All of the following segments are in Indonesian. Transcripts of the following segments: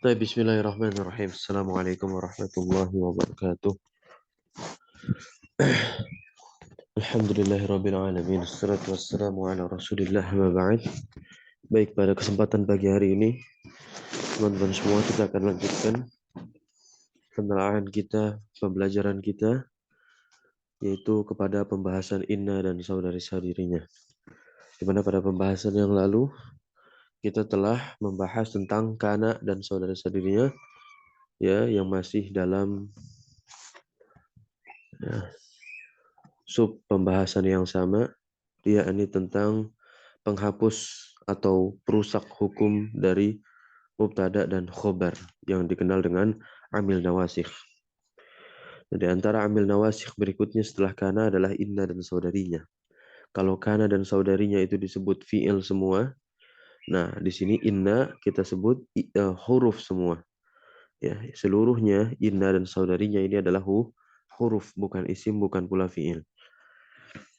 Baik, bismillahirrahmanirrahim. Assalamualaikum warahmatullahi wabarakatuh. Alhamdulillahirabbil alamin. Wassalatu wassalamu ala Rasulillah wa ba'd. Baik, pada kesempatan pagi hari ini, teman-teman semua, kita akan lanjutkan penelaahan kita, pembelajaran kita, yaitu kepada pembahasan inna dan saudari-saudarinya. Di mana pada pembahasan yang lalu kita telah membahas tentang kana dan saudari-saudarinya, ya, yang masih dalam sub pembahasan yang sama, yakni tentang penghapus atau perusak hukum dari mubtada dan khobar yang dikenal dengan amil nawasikh. Di antara amil nawasikh berikutnya setelah kana adalah inna dan saudarinya. Kalau kana dan saudarinya itu disebut fi'il semua, nah di sini inna kita sebut huruf semua. Ya, seluruhnya inna dan saudarinya ini adalah huruf, bukan isim, bukan pula fi'il.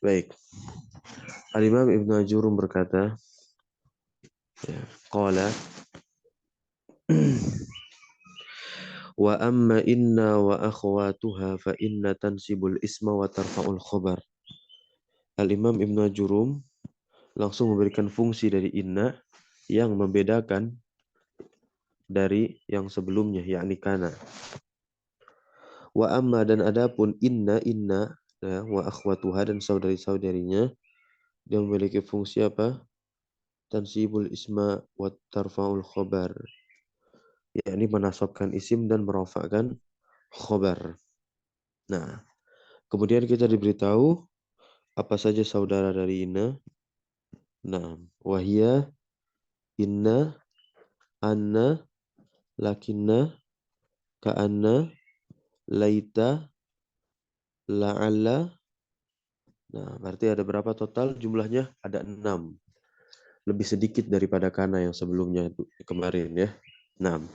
Baik. Al-Imam Ibnu Ajurum berkata, qala wa amma inna wa akhwatuha fa inna tansibul isma wa tarfa'ul khabar. Al-Imam Ibnu Ajurum langsung memberikan fungsi dari inna yang membedakan dari yang sebelumnya, yakni kana. Wa amma, dan adapun inna ya, wa akhwatuha dan saudari-saudarinya, dia memiliki fungsi apa? Tansibul isma wa tarfa'ul khabar, yakni menasabkan isim dan merofakkan khobar. Nah, kemudian kita diberitahu apa saja saudara dari inna. Nah, wahia, inna, anna, lakinna, ka'anna, laita, la'alla. Nah, berarti ada berapa total jumlahnya? Ada 6. Lebih sedikit daripada kana yang sebelumnya kemarin ya. 6.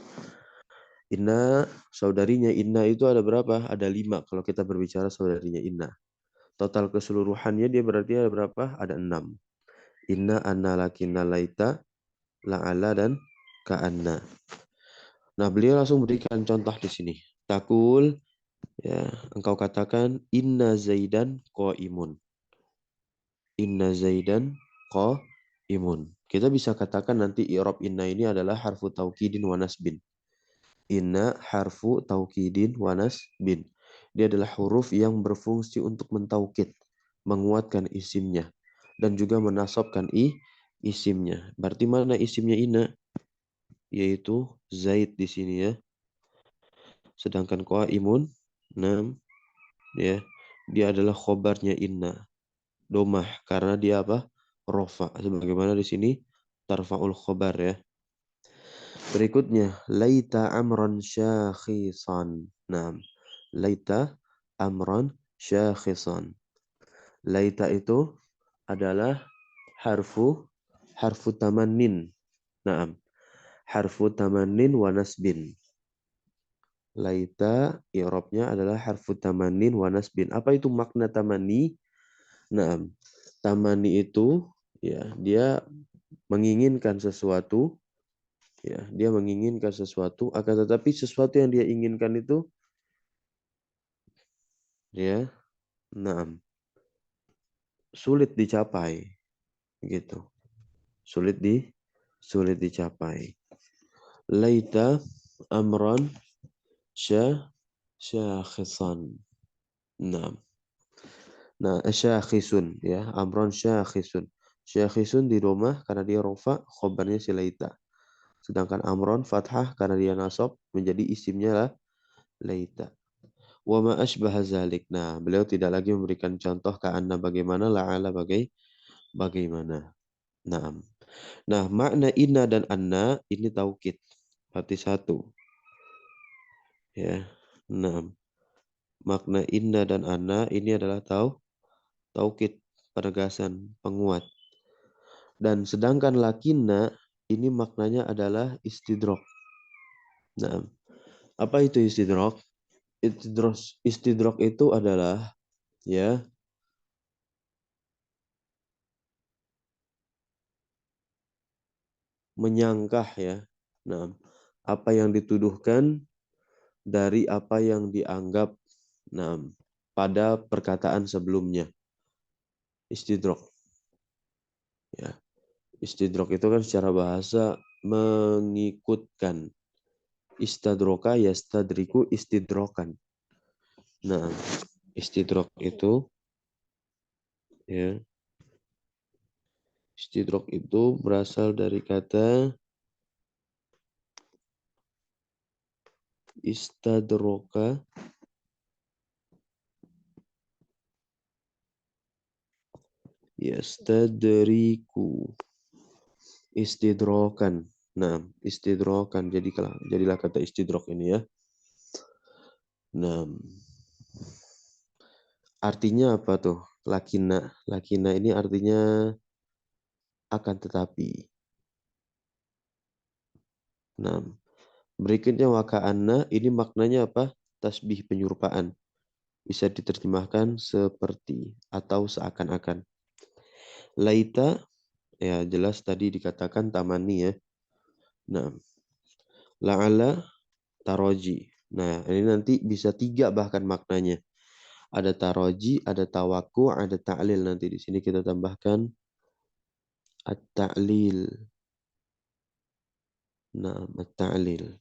Inna, saudarinya inna itu ada berapa? Ada 5 kalau kita berbicara saudarinya inna. Total keseluruhannya dia berarti ada berapa? Ada 6. Inna, anna, lakinna, laita, la'alla, dan ka'anna. Nah, beliau langsung berikan contoh di sini. Takul, ya, engkau katakan inna zaidan qaimun. Inna zaidan qaimun. Kita bisa katakan nanti i'rab inna ini adalah harfu taukidin wa nasbin. Inna harfu taukidin wa nasbin. Dia adalah huruf yang berfungsi untuk mentaukid, menguatkan isimnya, dan juga menasabkan isimnya. Berarti mana isimnya inna? Yaitu Zaid di sini ya. Sedangkan qaimun, ya, dia adalah khobarnya inna. Domah karena dia apa? Rofa. Sebagaimana di sini tarfaul khobar ya. Berikutnya laita amran syakhisan. Laita amran syakhisan. Laita itu adalah harfu tamannin. Harfu tamannin wa nasbin. Laita i'rabnya adalah harfu tamannin wa nasbin. Apa itu makna tamanni? Tamanni itu ya dia menginginkan sesuatu, ya, dia menginginkan sesuatu, akan tetapi sesuatu yang dia inginkan itu ya, sulit dicapai gitu. Sulit dicapai. Laita amran syakhisan. Syakhisun ya, amron syakhisun. Syakhisun di rumah karena dia rofa, khobarnya si laita. Sedangkan amron fathah karena dia nasab menjadi isimnya lah laita. Wa ma asbaha zalik. Nah, beliau tidak lagi memberikan contoh ka'anna bagaimana, la'ala bagaimana. Nah, makna inna dan anna ini taukid. Berarti satu. Ya. Makna inna dan anna ini adalah taukid, penegasan, penguat. Dan sedangkan lakinna ini maknanya adalah istidrok. Apa itu istidrok? Istidrok itu adalah ya menyangkah ya. apa yang dituduhkan dari apa yang dianggap pada perkataan sebelumnya. Istidrok. Ya. Istidrok itu kan secara bahasa mengikutkan. Istadroka yastadriku istidrokan. Nah, istidrok itu ya, istidrok itu berasal dari kata istadroka yastadriku istidrokan. Nah, istidrokan jadilah kata istidrok ini ya. Nah, artinya apa tuh? Lakina. Lakina ini artinya akan tetapi. Nah, berikutnya waka'anna ini maknanya apa? Tasbih penyerupaan. Bisa diterjemahkan seperti atau seakan-akan. Laita ya jelas tadi dikatakan tamani ya. Nah, la'ala taroji. Nah, ini nanti bisa 3 bahkan maknanya. Ada taroji, ada tawaku, ada ta'lil. Nanti di sini kita tambahkan at-ta'lil. Nah, at-ta'lil.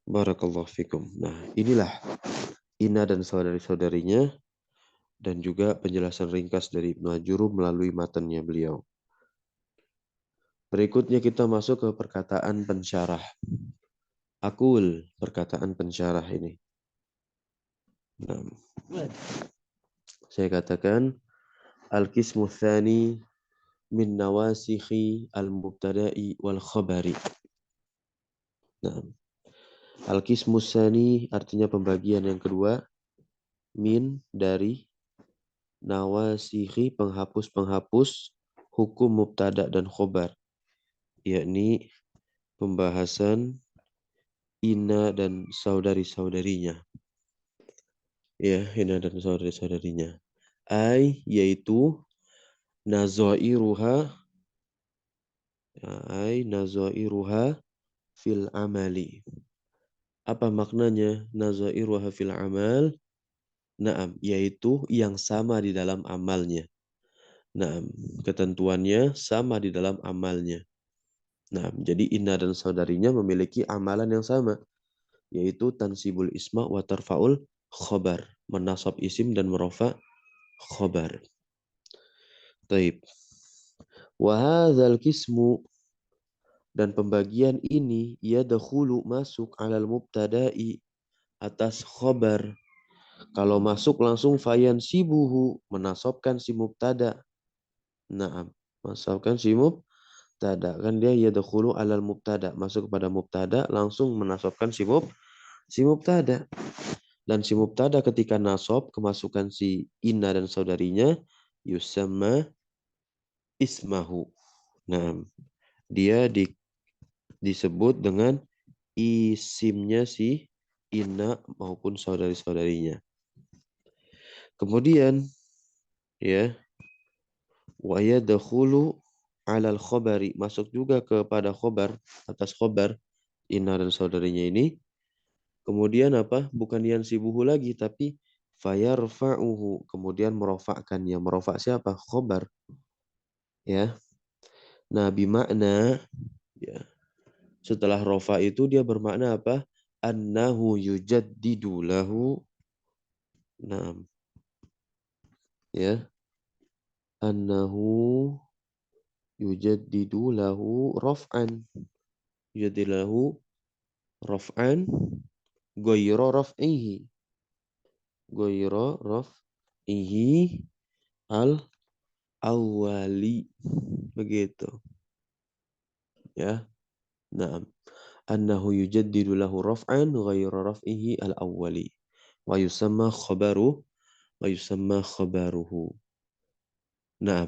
Barakallahu fikum. Nah, inilah Ina dan saudari-saudarinya dan juga penjelasan ringkas dari Ibnu Ajurum melalui matanya beliau. Berikutnya kita masuk ke perkataan pensyarah. Akul, perkataan pensyarah ini. Nah, saya katakan al-qismu tsani min nawasikhi al-mubtada'i wal khabari. Nah, al-qismu tsani artinya pembagian yang kedua, min dari nawasikhi penghapus-penghapus hukum mubtada dan khobar, yakni pembahasan Ina dan saudari-saudarinya. Ya, Ina dan saudari-saudarinya. Yaitu nazairuha, nazairuha fil amali. Apa maknanya nazairuha fil amal? Naam, yaitu yang sama di dalam amalnya. Naam, ketentuannya sama di dalam amalnya. Nah, jadi Inna dan saudarinya memiliki amalan yang sama, yaitu tansibul isma wa tarfaul khobar, menasab isim dan merofa khobar. Taib. Wa hadzal qismu dan pembagian ini yadkhulu masuk alal mubtada'i atas khobar. Kalau masuk langsung fayan sibuhu menasabkan si mubtada. Naam, menasabkan si mubtada. Kan dia yadkhulu alal mubtada, masuk kepada mubtada langsung menasabkan si mubtada. Dan si mubtada ketika nasab kemasukan si inna dan saudarinya yusamma ismahu. Nah, dia disebut dengan isimnya si inna maupun saudari-saudarinya. Kemudian ya wa yadkhulu 'alal khabari, masuk juga kepada khobar, atas khobar inna dan saudarinya ini. Kemudian apa? Bukan yansibuhu lagi tapi fayarfa'uhu, kemudian merofakkannya. Merofak siapa? Khobar. Ya. Nah, bimakna ya. Setelah rofa itu dia bermakna apa? Annahu yujaddidu lahu. Nah, ya. Annahu yujaddidu lahu raf'an. Yujaddidu lahu raf'an ghayra raf'ihi. Ghayra raf'ihi al-awwali. Begitu. Ya. Nah, annahu yujaddidu lahu raf'an ghayra raf'ihi al-awwali. Wa yusamma khabaruhu. Nah,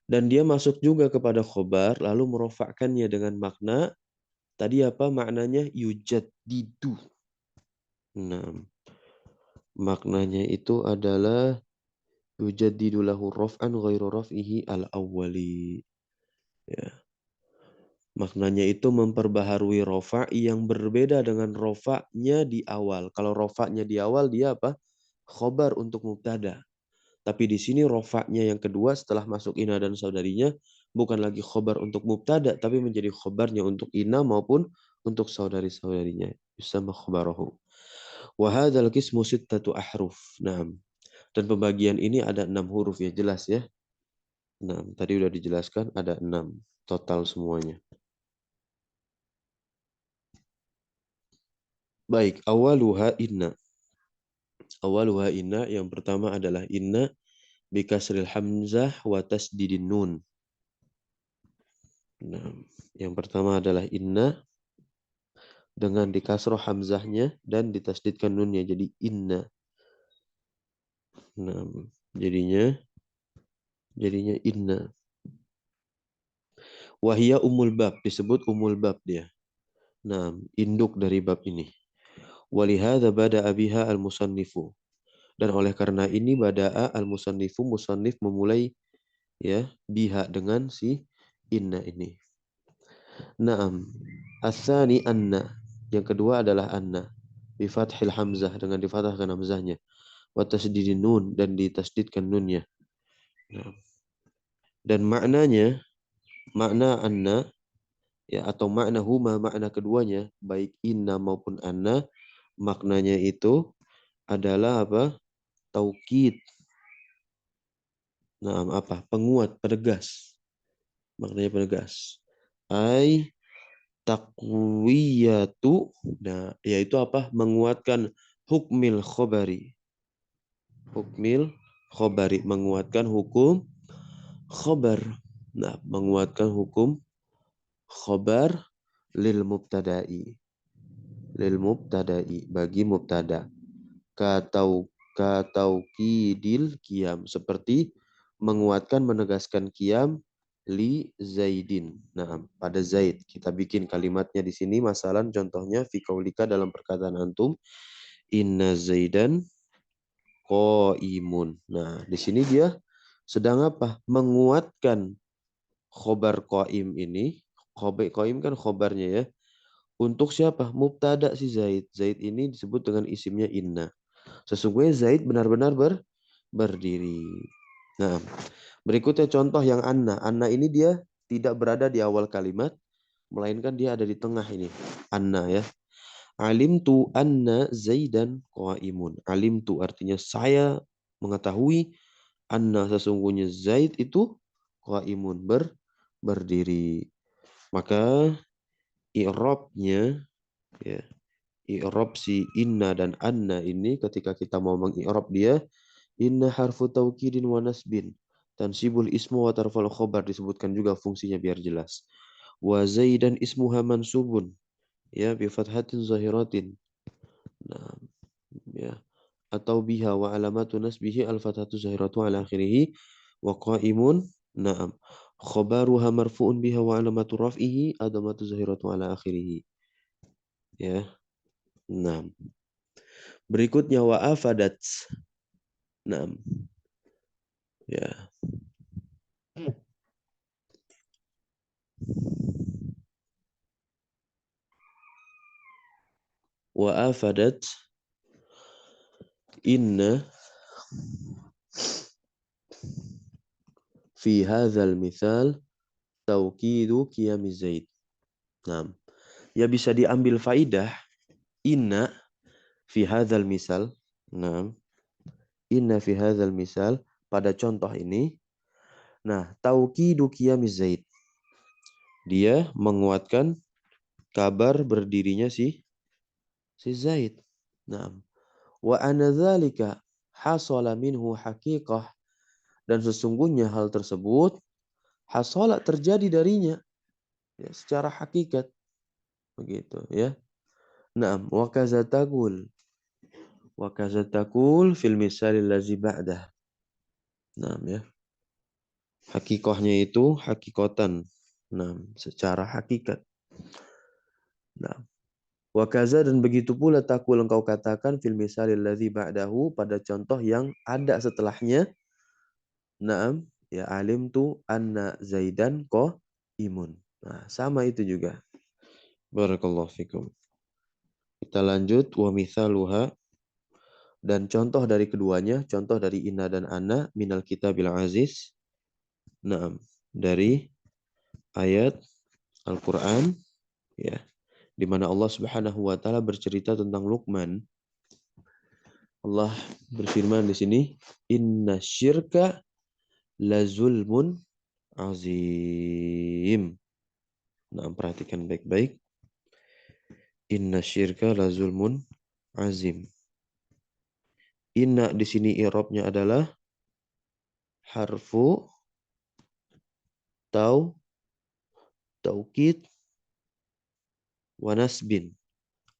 dan dia masuk juga kepada khobar lalu merofakkannya dengan makna tadi apa maknanya yujaddidu. Nah, maknanya itu adalah yujaddidu lahu raf'an ghairu raf'ihi al-awwali. Ya. Maknanya itu memperbaharui rofa yang berbeda dengan rofanya di awal. Kalau rofanya di awal dia apa? Khobar untuk mubtada. Tapi di sini rofanya yang kedua setelah masuk ina dan saudarinya bukan lagi khobar untuk mubtada tapi menjadi khobarnya untuk ina maupun untuk saudari-saudarinya. Yusama khobarahu. Wa hadzal qismu sittatu ahruf. Nah, dan pembagian ini ada 6 huruf ya, jelas ya. 6. Tadi udah dijelaskan ada 6 total semuanya. Baik, awaluha inna. Awaluha inna yang pertama adalah inna bikasril hamzah wa tasdidin nun. Nah, yang pertama adalah inna dengan dikasroh hamzahnya dan ditasdidkan nunnya jadi inna. Nah, jadinya inna. Wahia umul bab disebut umul bab dia. Nah, induk dari bab ini. Walihada bada abiha al-musannifu. Dan oleh karena ini bada'a al-musannifu musannif memulai ya biha dengan si inna ini. Naam. Asani anna. Yang kedua adalah anna. Bifathil hamzah dengan difathahkan hamzahnya. Wa tasdidin nun dan ditasdidkan nunnya. Nah. Dan maknanya makna anna ya atau makna huma makna keduanya baik inna maupun anna maknanya itu adalah apa? Taukid. Nah, apa? Penguat, penegas. Maknanya penegas. Ai taqwiyatu. Nah, yaitu apa? Menguatkan hukmil khobari. Hukmil khobari. Menguatkan hukum khobar. Nah, menguatkan hukum khobar lil mubtada'i. Lil mubtada'i. Bagi mubtada. Kataukidil qiyam. Seperti menguatkan, menegaskan qiyam li Zaidin. Nah, pada Zaid. Kita bikin kalimatnya di sini. Masalah contohnya fi qaulika dalam perkataan antum. Inna Zaidan qaimun. Nah, di sini dia sedang apa? Menguatkan khobar qaim ini. Khobar qaim kan khobarnya ya. Untuk siapa? Mubtada si Zaid. Zaid ini disebut dengan isimnya inna. Sesungguhnya Zaid benar-benar berdiri. Nah, berikutnya contoh yang anna. Anna ini dia tidak berada di awal kalimat, melainkan dia ada di tengah ini. Anna ya. Alimtu anna Zaidan qaimun. Alimtu artinya saya mengetahui anna sesungguhnya Zaid itu qaimun berdiri. Maka i'rabnya ya, i'rab si inna dan anna ini ketika kita mau mengi'rab dia inna harfu taukidin wa nasbin. Tansibul ismu wa tarfal khobar disebutkan juga fungsinya biar jelas. Wa zaidan ismuha mansubun. Ya, bi fathatin zahiratin. Nah, ya. Atau biha wa alamatu nasbihi al-fathatu zahiratu ala akhirih wa qaimun. Naam. Khobaruha marfu'un biha wa alamatu raf'ihi adamatu zahiratu ala akhirih. Ya. Naam. Berikutnya wa afadat. Naam. Ya. Wa afadat inna fi hadzal mithal taukidu qiyam Zaid. Nah, ya bisa diambil faidah inna fi hadzal misal. Nah, inna fi hadzal misal pada contoh ini. Nah, taukidu qiyam Zaid. Dia menguatkan kabar berdirinya si Zaid. Nah, wa anadzalika hasala minhu haqiqah dan sesungguhnya hal tersebut hasala terjadi darinya ya, secara hakikat begitu ya. Naam wa kazatakul fil misalil lazi ba'dah. Naam ya. Hakikahnya itu hakikatan. Naam, secara hakikat. Naam. Wa kaza dan begitu pula takul engkau katakan fil misalil lazi ba'dahu pada contoh yang ada setelahnya. Naam, ya alim tu anna Zaidan imun. Nah, sama itu juga. Barakallahu fikum. Kita lanjut wa mithaluha, dan contoh dari keduanya, contoh dari inna dan anna minal kitabil aziz. Naam, dari ayat Al-Qur'an ya, di mana Allah Subhanahu wa taala bercerita tentang Luqman. Allah berfirman di sini, inna syirka la zulmun azim. Nah, perhatikan baik-baik. Inna syirka la zulmun azim. Inna di sini i'rabnya adalah harfu taukid wa nasbin.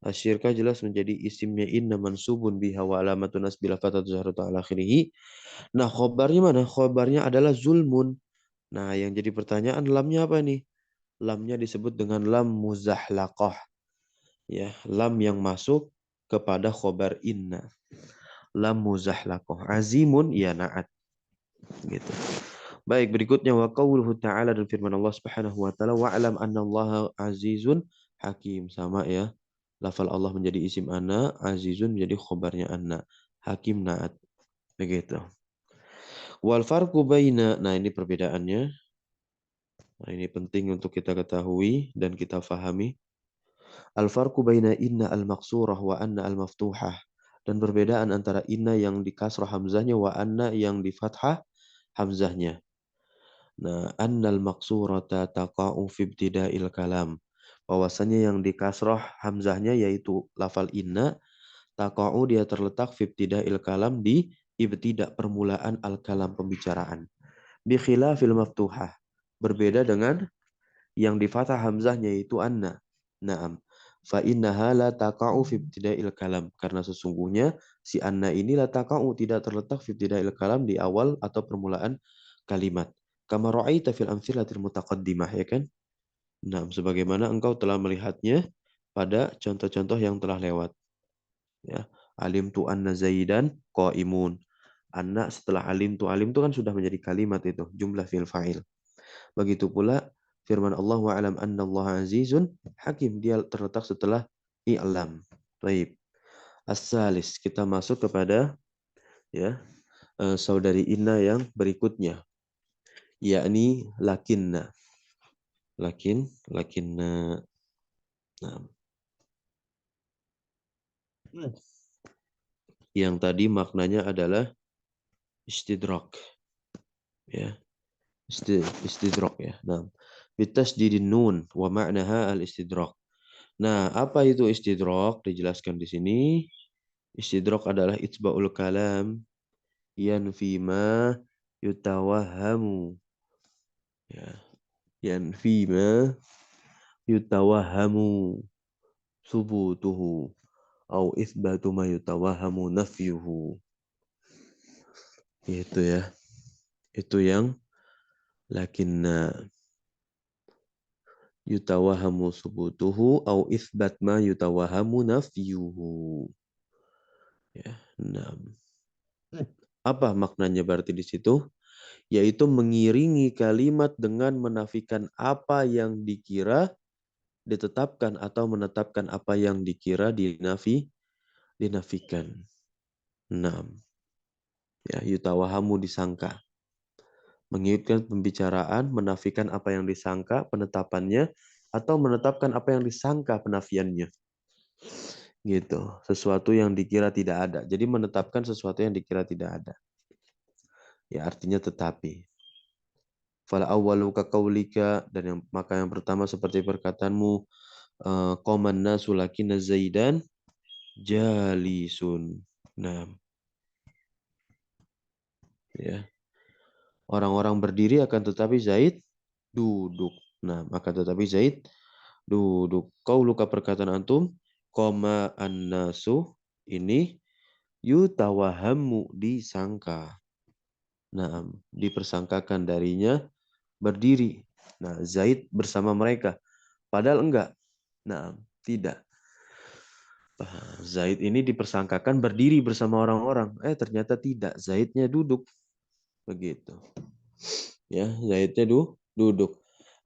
Asyirka jelas menjadi isimnya inna mansubun biha wa alamatun nasbil fatatu zahratu ala akhirih. Nah, khobarnya mana? Khobarnya adalah zulmun. Nah, yang jadi pertanyaan lamnya apa nih? Lamnya disebut dengan lam muzahlaqah. Ya, lam yang masuk kepada khobar inna. Lam muzahlaqah. Azimun ya na'at. Gitu. Baik, berikutnya wa qauluhu ta'ala, dan firman Allah Subhanahu wa taala wa'lam annallaha azizun hakim. Sama ya. Lafal Allah menjadi isim anna, azizun menjadi khobarnya anna. Hakim na'at. Begitu. Wal farqu baina, nah ini perbedaannya. Nah, ini penting untuk kita ketahui dan kita fahami. Al farqu baina inna al maqsurah wa anna al maftuhah. Dan perbedaan antara inna yang di kasrah hamzahnya wa anna yang di fathah hamzahnya. Nah, annal maqsurata taqa'u fi ibtida'il kalam. Bahwasanya yang di kasrah hamzahnya yaitu lafal inna, taqa'u dia terletak fi ibtida'il kalam di ibtida' permulaan al-kalam pembicaraan. Bi khilafil maftuhah. Berbeda dengan yang di fathah hamzahnya yaitu anna. Naam. Fa innaha la taqa'u fi ibtida'il kalam. Karena sesungguhnya si anna ini la taqa'u tidak terletak fi ibtida'il kalam di awal atau permulaan kalimat. Kama ra'aita fil amtsilatil mutaqaddimah, ya kan? Nah, sebagaimana engkau telah melihatnya pada contoh-contoh yang telah lewat. Ya, alim tu anna zaidan qaimun. Anna setelah alim tu kan sudah menjadi kalimat itu, jumlah fi'il fa'il. Begitu pula firman Allah wa'alam anna Allah azizun hakim, dia terletak setelah i'lam. Baik. As-salis, kita masuk kepada ya saudari inna yang berikutnya, yakni lakinna. Lakinna. Nah, yang tadi maknanya adalah istidrak ya, istidrak ya. Nah, bitasdidin nun wa ma'naha al-istidrak. Nah, apa itu istidrak? Dijelaskan di sini. Istidrak adalah itsba'ul kalam yanfi ma yutawahhamu. Ya, yanfi ma yutawahhamu subutuhu au itsbatu ma yutawahhamu nafyuhu. Itu ya. Itu yang lakinna yutawahamu subutuhu au itsbat ma yutawahamu nafyuhu. Ya, nah. Apa maknanya berarti di situ? Yaitu mengiringi kalimat dengan menafikan apa yang dikira ditetapkan atau menetapkan apa yang dikira dinafikan. 6. Ya, yutawahamu disangka. Mengiutkan pembicaraan, menafikan apa yang disangka penetapannya, atau menetapkan apa yang disangka penafiannya. Gitu. Sesuatu yang dikira tidak ada. Jadi menetapkan sesuatu yang dikira tidak ada. Ya, artinya tetapi. Fala awwalu ka qaulika, dan maka yang pertama seperti perkataanmu, qaman nasu lakinna zaidan jalisun. Nah, ya. Orang-orang berdiri akan tetapi Zaid duduk. Nah, akan tetapi Zaid duduk. Qauluka perkataan antum, qama an-nasu ini yutawahamu disangka. Nah, dipersangkakan darinya berdiri. Nah, Zaid bersama mereka. Padahal enggak. Nah, tidak. Zaid ini dipersangkakan berdiri bersama orang-orang. Ternyata tidak. Zaidnya duduk. Begitu. Ya, Zaidnya duduk.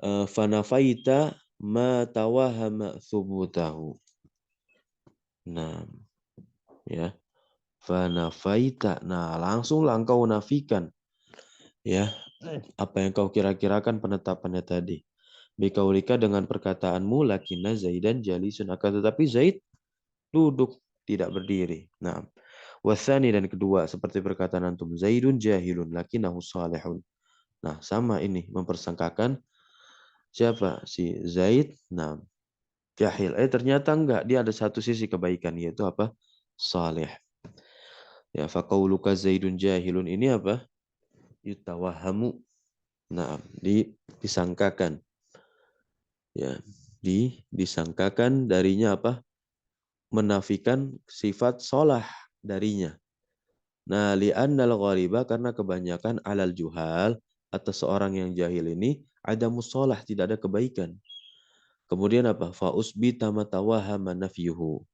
Fanafaita ma tawahama thubutahu. Nah, ya. Fanafaita. Nah, langsunglah engkau nafikan, ya, apa yang kau kira-kirakan penetapannya tadi. Bikaulika dengan perkataanmu lakinna Zaidan jalisun, akan tetapi Zaid duduk tidak berdiri. Nah, wasani dan kedua seperti perkataan antum Zaidun jahilun lakinnahu salihun. Nah, sama ini mempersangkakan siapa si Zaid. Nah, jahil. Ternyata enggak, dia ada satu sisi kebaikan yaitu apa? Saleh. Ya, faqauluka Zaidun jahilun ini apa? Yutawahamu. Nah, disangkakan. Ya, disangkakan darinya apa? Menafikan sifat solah darinya. Nah, li'annal ghaliba karena kebanyakan alal juhal atas seorang yang jahil ini ada musolah, tidak ada kebaikan. Kemudian apa? Fa usbita matawahama nafyuhu.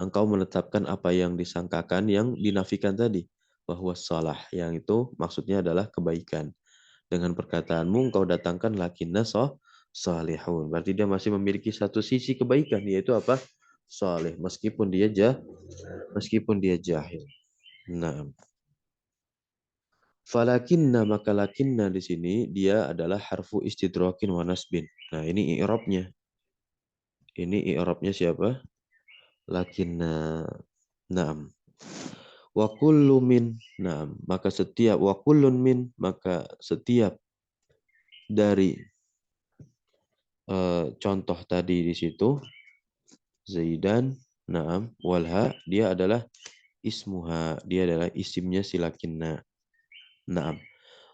Engkau menetapkan apa yang disangkakan, yang dinafikan tadi, bahwa salah, yang itu maksudnya adalah kebaikan. Dengan perkataanmu engkau datangkan lakinna salihun. Berarti dia masih memiliki satu sisi kebaikan, yaitu apa? Saleh, meskipun dia jahil. Nah, falakinna, maka lakinna di sini dia adalah harfu istidrakin wa nasbin. Nah, ini i'rabnya. Ini i'rabnya siapa? Lakinna. Naam. Wa kullu min. Naam, maka setiap wa kullun min, maka setiap dari contoh tadi di situ Zaidan, naam, walha, dia adalah ismuha, dia adalah isimnya si lakinna. Naam.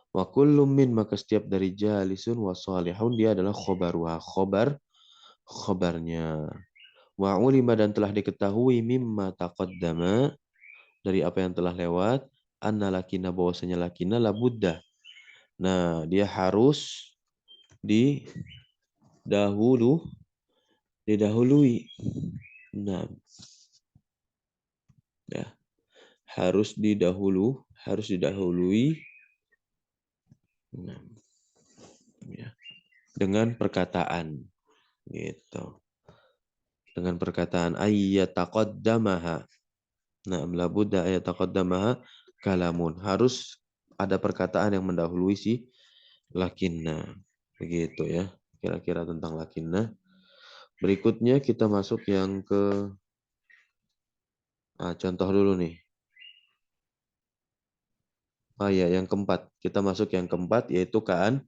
Wa kullu min, maka setiap dari jalisun wa salihun, dia adalah khobaruha, khobarnya. Wa ulima, dan telah diketahui mimma taqaddama, dari apa yang telah lewat, anna lakina, bahwasanya lakina la buddha. Nah, dia harus didahului. Nah, ya, harus didahului. Nah, ya, dengan perkataan gitu. Dengan perkataan ayyataqaddamaha. Nah, la budda ayyataqaddamaha kalamun. Harus ada perkataan yang mendahului si lakinna. Begitu ya. Kira-kira tentang lakinna. Berikutnya kita masuk yang ke contoh dulu nih. Ya, yang keempat. Kita masuk yang keempat yaitu ka'anna.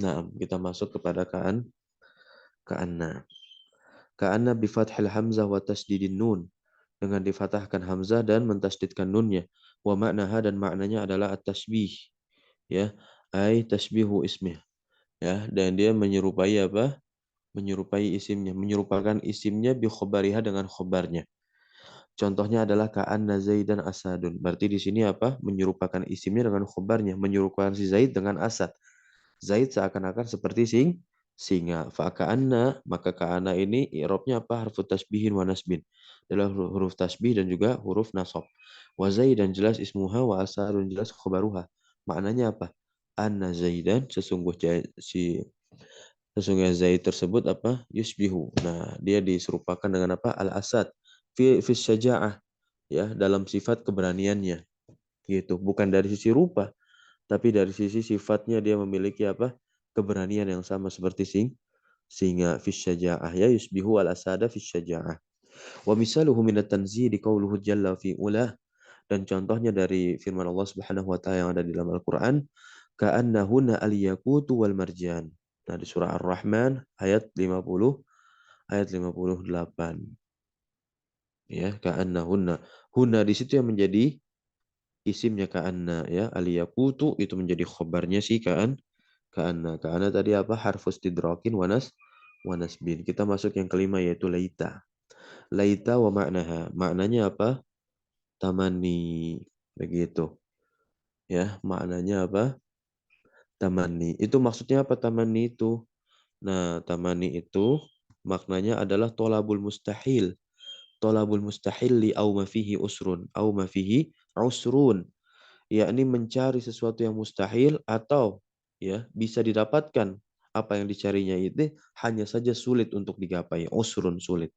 Nah, kita masuk kepada ka'anna. Ka'anna bi fathil hamzah wa tasdidin nun. Dengan difatahkan hamzah dan mentasdidkan nunnya. Wa maknaha, dan maknanya adalah at-tasbih. Ya, ai tasbihu ismih. Ya, dan dia menyerupai apa? Menyerupai isimnya, menyerupakan isimnya bi khobariha, dengan khobarnya. Contohnya adalah ka'anna Zaidan asadun. Berarti di sini apa? Menyerupakan isimnya dengan khobarnya, menyerupakan si Zaid dengan asad. Zaid seakan-akan seperti singa. Fa'ka'anna, maka ka'anna ini i'rabnya apa? Harfu tasbihin wa nasbin. Adalah huruf tasbih dan juga huruf nasab. Wa Zaidan jelas ismuha, wa asadun jelas khobaruha. Maknanya apa? Anna Zaidan, sesungguhnya Zaid tersebut apa? Yusbihu. Nah, dia diserupakan dengan apa? Al-Asad. Fi syaja'ah. Ya, dalam sifat keberaniannya. Gitu. Bukan dari sisi rupa, tapi dari sisi sifatnya dia memiliki apa? Keberanian yang sama seperti singa. Fi syaja'ah. Ya, yusbihu al-asada fi syaja'ah. Wa misaluhu minat tanzih qauluhu jalla fi ulah. Dan contohnya dari firman Allah Subhanahu wa taala yang ada di dalam Al-Qur'an, ka'annahunna al-yaqutu wal marjan. Nah, di surah Ar-Rahman ayat 58. Ya, ka'annahunna. Hunna di situ yang menjadi isimnya ka'anna, ya. Al-yaqutu itu menjadi khobarnya si ka'anna. Ka'anna tadi apa? Harfus tidrakin wanasbin. Kita masuk yang kelima yaitu laita. Laita wa maknaha. Maknanya apa? Tamani. Begitu. Ya, maknanya apa? Tamani. Itu maksudnya apa tamani itu? Nah, tamani itu maknanya adalah tolabul mustahil. Tolabul mustahil li au ma fihi usrun. Au ma fihi usrun. Yakni mencari sesuatu yang mustahil atau ya, bisa didapatkan apa yang dicarinya itu hanya saja sulit untuk digapai, usrun sulit.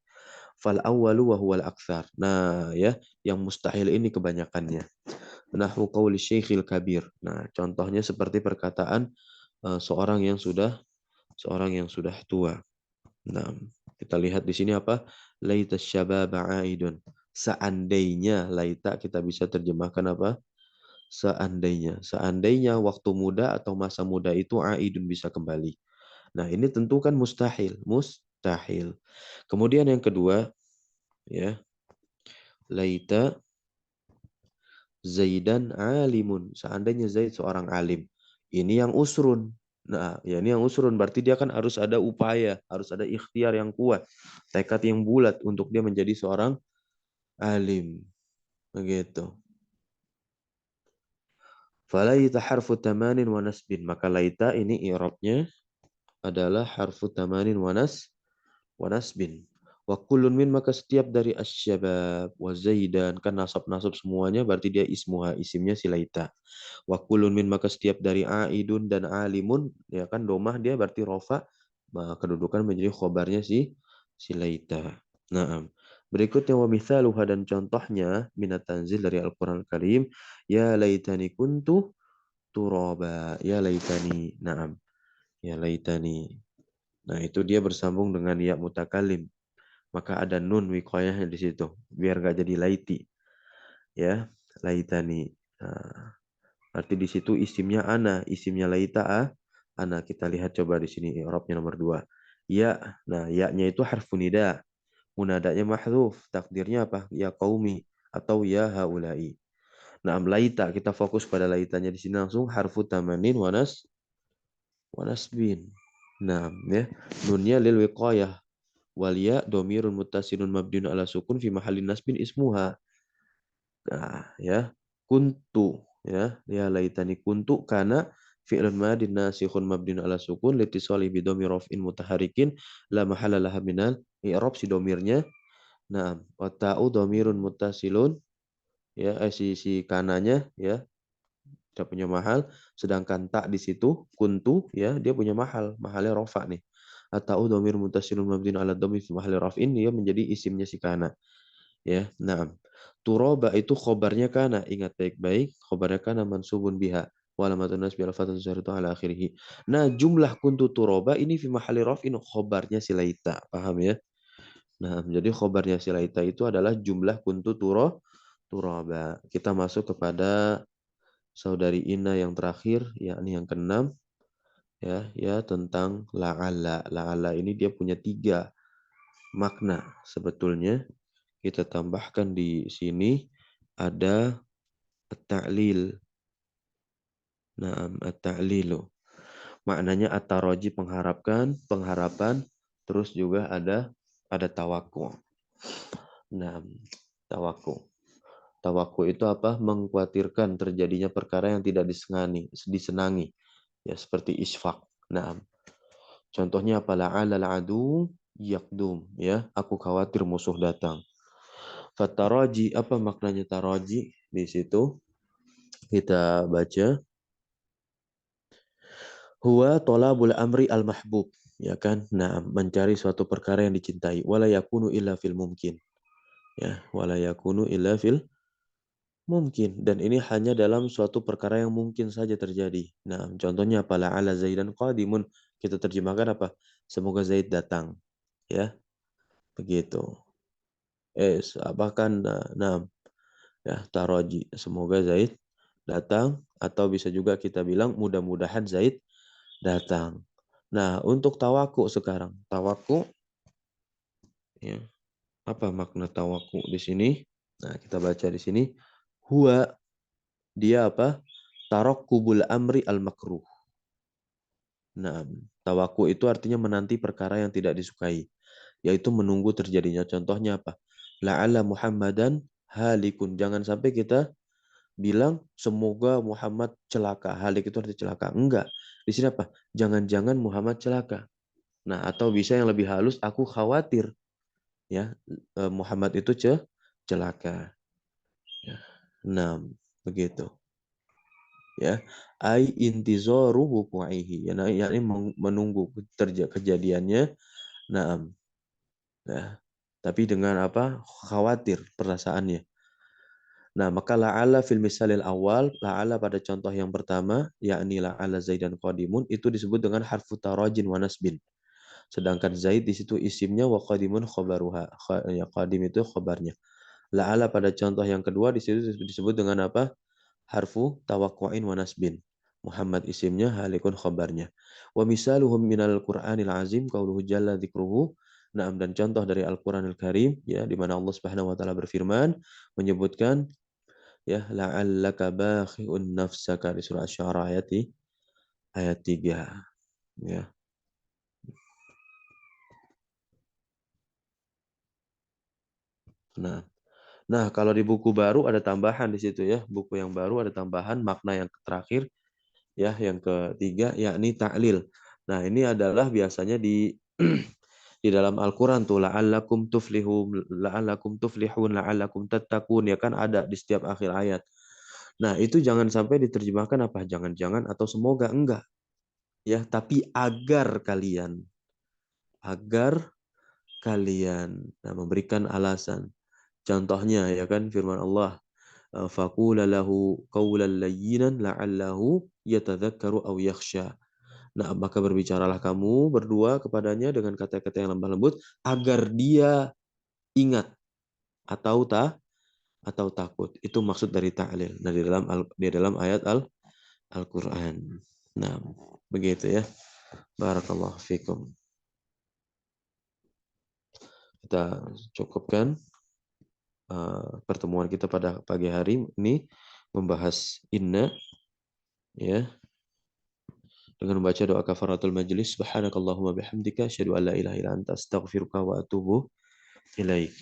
Fal awwalu wa huwal aktsar. Nah, ya, yang mustahil ini kebanyakannya. Nahwu qauli Syekhil Kabir. Nah, contohnya seperti perkataan seorang yang sudah tua. Nah, kita lihat di sini apa? Laita syababa aidun. Seandainya laita kita bisa terjemahkan apa? Seandainya. Seandainya waktu muda atau masa muda itu aidun bisa kembali. Nah, ini tentu kan mustahil, mustahil. Kemudian yang kedua, ya, laita Zaidan alimun. Seandainya Zaid seorang alim. Ini yang usrun. Nah, ya ini yang usrun. Berarti dia kan harus ada upaya, harus ada ikhtiar yang kuat, tekad yang bulat untuk dia menjadi seorang alim. Begitu. Falaita harfu tamanin wa nasbin. Maka laita ini i'rabnya adalah harfu tamanin wa nasbin. Wa kullun min, maka setiap dari asyabab wa zaidan, kan nasab-nasab semuanya berarti dia ismuha, isimnya si laita. Wa kullun min, maka setiap dari aidun dan alimun, ya kan domah dia berarti rofa, maka kedudukan menjadi khobarnya si laita. Nah, berikutnya wa mithaluha, dan contohnya minat tanzil dari Al-Qur'an Al-Karim, ya laitani kuntu turaba, ya laitani. Naam, ya laitani. Nah, itu dia bersambung dengan ya mutakalim. Maka ada nun wiqayahnya di situ biar gak jadi laiti. Ya, laitani. Nah, arti di situ isimnya ana, isimnya laita ana. Kita lihat coba di sini i'rabnya nomor 2. Ya, nah ya-nya itu harfu nida. Munadanya mahdzuf, takdirnya apa? Ya qaumi atau ya haulai. Nah, laita kita fokus pada laitanya di sini langsung harfu tamanin wanasbin. Nah, ya, nunnya lil wiqayah. Wal ya domirun muttasilun mabniun ala sukun fi mahallin nasbin ismuha. Nah, ya, kuntu, ya laitani kuntu karena fi'lun madin nasikhun mabniun ala sukun litisali bi dhamir raf'in mutaharikin la mahalla laha minal i'rab, si domirnya. Nah, wa ta'u dhamirun muttasilun, ya, si kananya, ya, dia punya mahal, sedangkan tak di situ kuntu, ya, dia punya mahalnya rafa nih. Atau dhamir muttasilun mabniun ala dhammi fi mahalli raf'in, dia menjadi isimnya si kana. Ya, nah, turoba itu khobarnya kana, ingat baik-baik, khobarnya kana mansubun biha walamatun nasbi al-fatatu syaratu ala akhirih. Nah, jumlah kuntu turoba ini fi mahalli raf'in, khobarnya si laita, paham ya? Nah, jadi khobarnya si laita itu adalah jumlah kuntu turoba. Kita masuk kepada saudari Ina yang terakhir, yakni yang keenam, ya tentang la'alla. La'alla ini dia punya 3 makna sebetulnya. Kita tambahkan di sini ada at-ta'lil. Nah, at-ta'lilu. Maknanya at-taraji, pengharapan, terus juga ada tawakkul. Nah, tawakkul. Tawakkul itu apa? Mengkhawatirkan terjadinya perkara yang tidak disenangi. Ya, seperti isfaq. Nah, contohnya apa? La'alal adu yakdum, ya. Aku khawatir musuh datang. Fataraji, apa maknanya taraji di situ? Kita baca. Huwa tolabul amri al-mahbub, ya kan? Nah, mencari suatu perkara yang dicintai. Wala yakunu illa fil mumkin. Ya, wala yakunu illa fil mungkin, dan ini hanya dalam suatu perkara yang mungkin saja terjadi. Nah, contohnya apa? La'ala Zaidan qadimun. Kita terjemahkan apa? Semoga Zaid datang. Ya, begitu. Bahkan nah, ya, taraji. Semoga Zaid datang, atau bisa juga kita bilang mudah-mudahan Zaid datang. Nah, untuk tawaku sekarang. Tawaku, ya. Apa makna tawaku di sini? Nah, kita baca di sini. Huwa, dia apa? Tarokkubul amri al-makruh. Nah, tawaku itu artinya menanti perkara yang tidak disukai, yaitu menunggu terjadinya. Contohnya apa? La'alla Muhammadan halikun. Jangan sampai kita bilang semoga Muhammad celaka. Halik itu arti celaka. Enggak. Di sini apa? Jangan-jangan Muhammad celaka. Nah, atau bisa yang lebih halus, aku khawatir, ya, Muhammad itu celaka. Ya. Nah, begitu. ya, ai intizaru wuqu'ihi, yakni menunggu kejadiannya. Naam. Nah, tapi dengan apa? Khawatir perasaannya. Nah, maka la'ala fil misalil awal, la'ala pada contoh yang pertama, yakni la'ala Zaidan qadimun, itu disebut dengan harfu tarajin wa nasbin. Sedangkan Zaid di situ isimnya wa qadimun khobaruha. Ya, qadim itu khobarnya. La'ala pada contoh yang kedua di situ disebut dengan apa? Harfu tawaqqu'in wa nasbin. Muhammad isimnya, halikun khobarnya. Wa misaluhum minal Qur'anil azim qauluhu jalla dzikruhu. Naam, dan contoh dari Al-Qur'anil Karim ya, di mana Allah Subhanahu wa taala berfirman menyebutkan ya la'allaka bakhi'un nafsaka di surah Asy-Syu'ara ayat 3 ya. Nah, kalau di buku baru ada tambahan di situ ya. Buku yang baru ada tambahan makna yang terakhir ya, yang ketiga yakni ta'lil. Nah, ini adalah biasanya di di dalam Al-Qur'an tuh la'allakum tuflihun, la'allakum tuflihun, la'allakum tattaqun ya kan ada di setiap akhir ayat. Nah, itu jangan sampai diterjemahkan apa jangan-jangan atau semoga, enggak. Ya, tapi agar kalian memberikan alasan. Contohnya ya kan firman Allah, faqula lahu qawlan layyinan la'allahu yatadzakkaru aw yakhsha. Nah, maka berbicaralah kamu berdua kepadanya dengan kata-kata yang lemah lembut agar dia ingat atau takut. Itu maksud dari ta'lil. Nah, di dalam ayat Al-Qur'an. Nah, begitu ya. Barakallahu fikum. Kita cukupkan pertemuan kita pada pagi hari ini membahas inna ya, dengan membaca doa kafaratul majlis. Subhanakallahumma bihamdika asyhadu an la ilaha illa anta astaghfiruka wa atubu ilaik.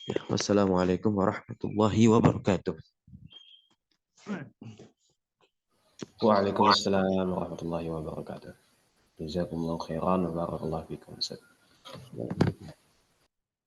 Ya, wassalamualaikum warahmatullahi wabarakatuh. Waalaikumsalam warahmatullahi wabarakatuh. Jazakumullahu khairan wa barakallahu fikum.